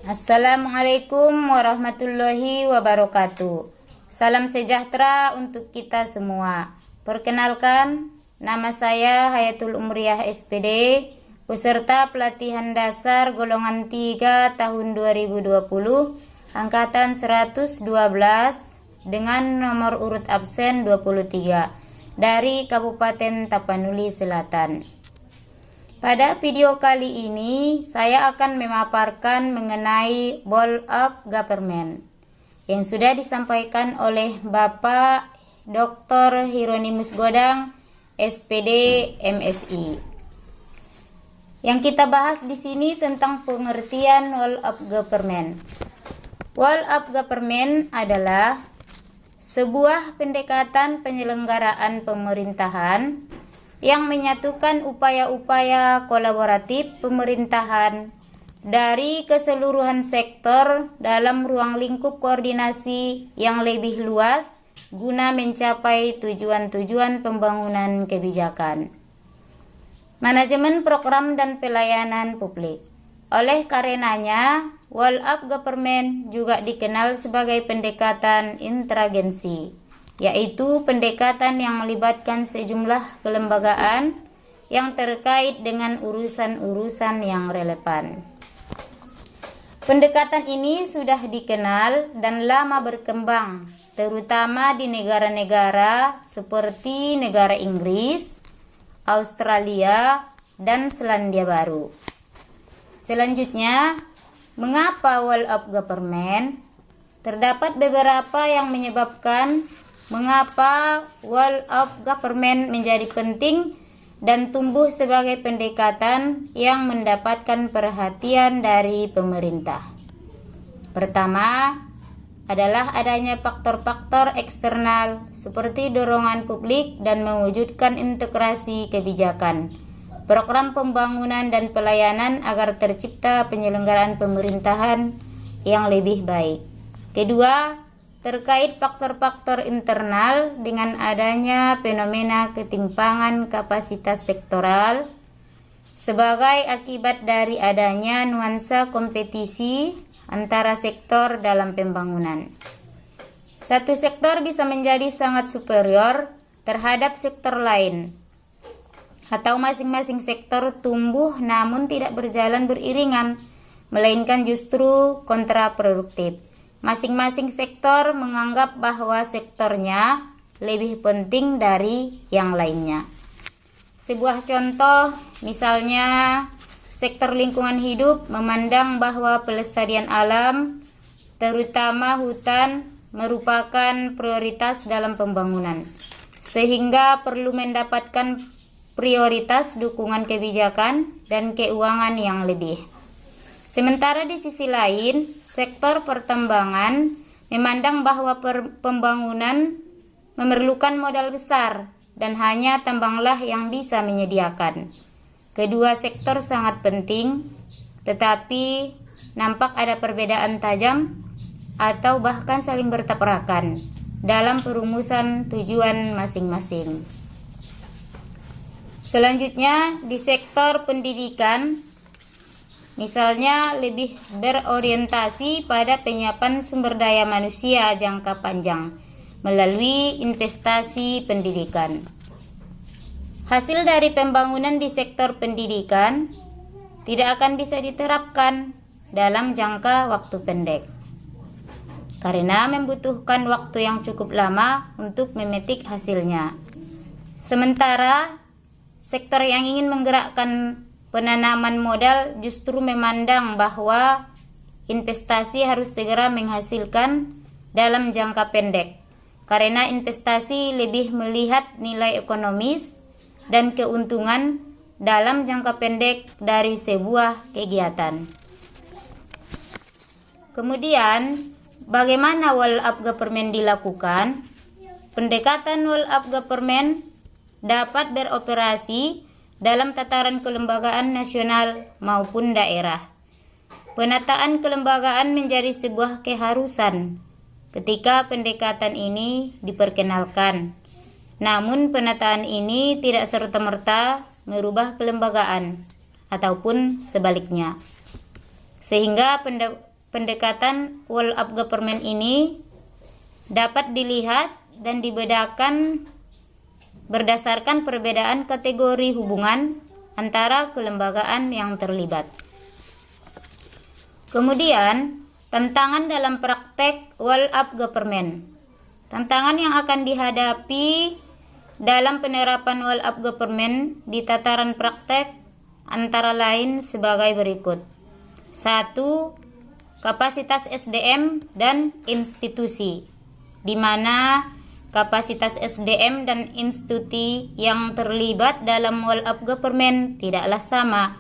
Assalamualaikum warahmatullahi wabarakatuh. Salam sejahtera untuk kita semua. Perkenalkan, nama saya Hayatul Umriyah SPD, peserta pelatihan dasar golongan 3 tahun 2020, angkatan 112 dengan nomor urut absen 23 dari Kabupaten Tapanuli Selatan. Pada video kali ini, saya akan memaparkan mengenai Ball of Government yang sudah disampaikan oleh Bapak Dr. Hieronimus Godang, SPD MSI. Yang kita bahas di sini tentang pengertian Wall of Government. Wall of Government adalah sebuah pendekatan penyelenggaraan pemerintahan yang menyatukan upaya-upaya kolaboratif pemerintahan dari keseluruhan sektor dalam ruang lingkup koordinasi yang lebih luas guna mencapai tujuan-tujuan pembangunan kebijakan, manajemen program dan pelayanan publik. Oleh karenanya, Wall of Government juga dikenal sebagai pendekatan interagensi, yaitu pendekatan yang melibatkan sejumlah kelembagaan yang terkait dengan urusan-urusan yang relevan. Pendekatan ini sudah dikenal dan lama berkembang, terutama di negara-negara seperti negara Inggris, Australia, dan Selandia Baru. Selanjutnya, mengapa Wall of Government? Terdapat beberapa yang menyebabkan mengapa Wall of Government menjadi penting dan tumbuh sebagai pendekatan yang mendapatkan perhatian dari pemerintah. Pertama adalah adanya faktor-faktor eksternal seperti dorongan publik dan mewujudkan integrasi kebijakan, program pembangunan dan pelayanan agar tercipta penyelenggaraan pemerintahan yang lebih baik. Kedua, terkait faktor-faktor internal dengan adanya fenomena ketimpangan kapasitas sektoral sebagai akibat dari adanya nuansa kompetisi antara sektor dalam pembangunan. Satu sektor bisa menjadi sangat superior terhadap sektor lain, atau masing-masing sektor tumbuh namun tidak berjalan beriringan, melainkan justru kontraproduktif. Masing-masing sektor menganggap bahwa sektornya lebih penting dari yang lainnya. Sebuah contoh, misalnya sektor lingkungan hidup memandang bahwa pelestarian alam, terutama hutan, merupakan prioritas dalam pembangunan, sehingga perlu mendapatkan prioritas dukungan kebijakan dan keuangan yang lebih. Sementara di sisi lain, sektor pertambangan memandang bahwa pembangunan memerlukan modal besar dan hanya tambanglah yang bisa menyediakan. Kedua sektor sangat penting, tetapi nampak ada perbedaan tajam atau bahkan saling bertabrakan dalam perumusan tujuan masing-masing. Selanjutnya, di sektor pendidikan, misalnya lebih berorientasi pada penyiapan sumber daya manusia jangka panjang melalui investasi pendidikan. Hasil dari pembangunan di sektor pendidikan tidak akan bisa diterapkan dalam jangka waktu pendek, karena membutuhkan waktu yang cukup lama untuk memetik hasilnya. Sementara sektor yang ingin menggerakkan penanaman modal justru memandang bahwa investasi harus segera menghasilkan dalam jangka pendek, karena investasi lebih melihat nilai ekonomis dan keuntungan dalam jangka pendek dari sebuah kegiatan. Kemudian, bagaimana Wall of Government dilakukan? Pendekatan Wall of Government dapat beroperasi dalam tataran kelembagaan nasional maupun daerah. Penataan kelembagaan menjadi sebuah keharusan ketika pendekatan ini diperkenalkan. Namun penataan ini tidak serta-merta merubah kelembagaan ataupun sebaliknya. Sehingga pendekatan world of government ini dapat dilihat dan dibedakan berdasarkan perbedaan kategori hubungan antara kelembagaan yang terlibat. Kemudian, tantangan dalam praktek world of government. Tantangan yang akan dihadapi dalam penerapan world of government di tataran praktek antara lain sebagai berikut. 1. Kapasitas SDM dan institusi, di mana kapasitas SDM dan institusi yang terlibat dalam world of government tidaklah sama.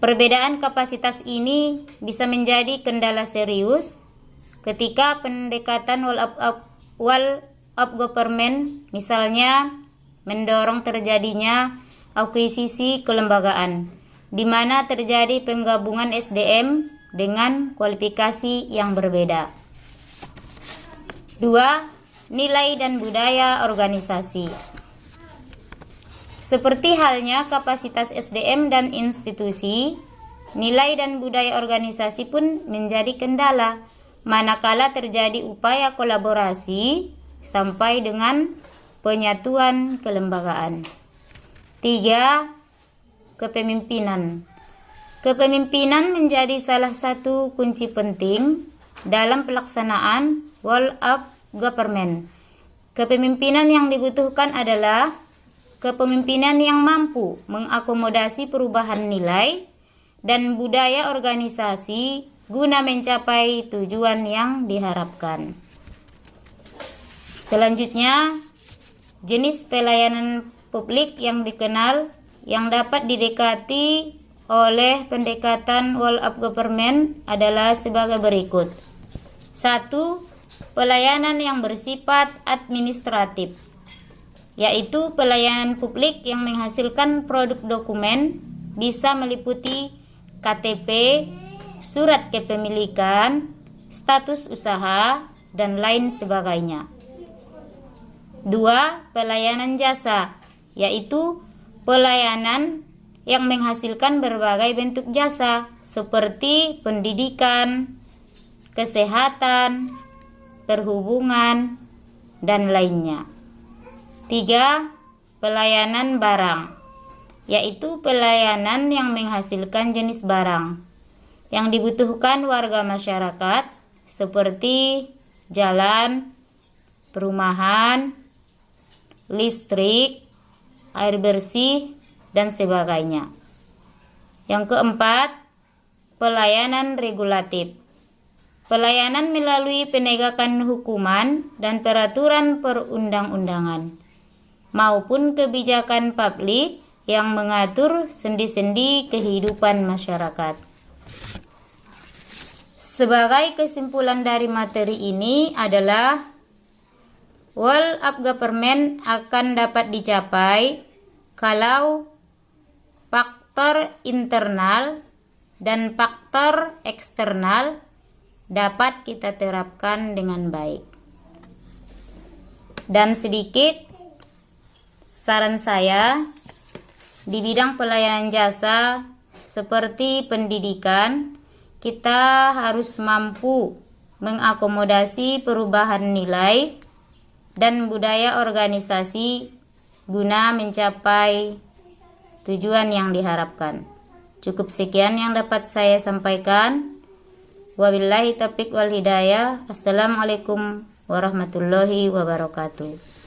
Perbedaan kapasitas ini bisa menjadi kendala serius ketika pendekatan world of government misalnya mendorong terjadinya akuisisi kelembagaan, di mana terjadi penggabungan SDM dengan kualifikasi yang berbeda. 2. Nilai dan budaya organisasi. Seperti halnya kapasitas SDM dan institusi, nilai dan budaya organisasi pun menjadi kendala manakala terjadi upaya kolaborasi sampai dengan penyatuan kelembagaan. 3. Kepemimpinan. Kepemimpinan menjadi salah satu kunci penting dalam pelaksanaan world of government. Kepemimpinan yang dibutuhkan adalah kepemimpinan yang mampu mengakomodasi perubahan nilai dan budaya organisasi guna mencapai tujuan yang diharapkan. Selanjutnya, jenis pelayanan publik yang dikenal yang dapat didekati oleh pendekatan world of government adalah sebagai berikut. 1. Pelayanan yang bersifat administratif, yaitu pelayanan publik yang menghasilkan produk dokumen, bisa meliputi KTP, surat kepemilikan, status usaha, dan lain sebagainya. 2. Pelayanan jasa, yaitu pelayanan yang menghasilkan berbagai bentuk jasa seperti pendidikan, kesehatan, perhubungan, dan lainnya. 3. Pelayanan barang, yaitu pelayanan yang menghasilkan jenis barang yang dibutuhkan warga masyarakat seperti jalan, perumahan, listrik, air bersih, dan sebagainya. Yang keempat, pelayanan regulatif. Pelayanan melalui penegakan hukuman dan peraturan perundang-undangan maupun kebijakan publik yang mengatur sendi-sendi kehidupan masyarakat. Sebagai kesimpulan dari materi ini adalah world of government akan dapat dicapai kalau faktor internal dan faktor eksternal dapat kita terapkan dengan baik. Dan sedikit saran saya di bidang pelayanan jasa seperti pendidikan, kita harus mampu mengakomodasi perubahan nilai dan budaya organisasi guna mencapai tujuan yang diharapkan. Cukup sekian yang dapat saya sampaikan. Wabillahi taufiq wal hidayah. Assalamualaikum warahmatullahi wabarakatuh.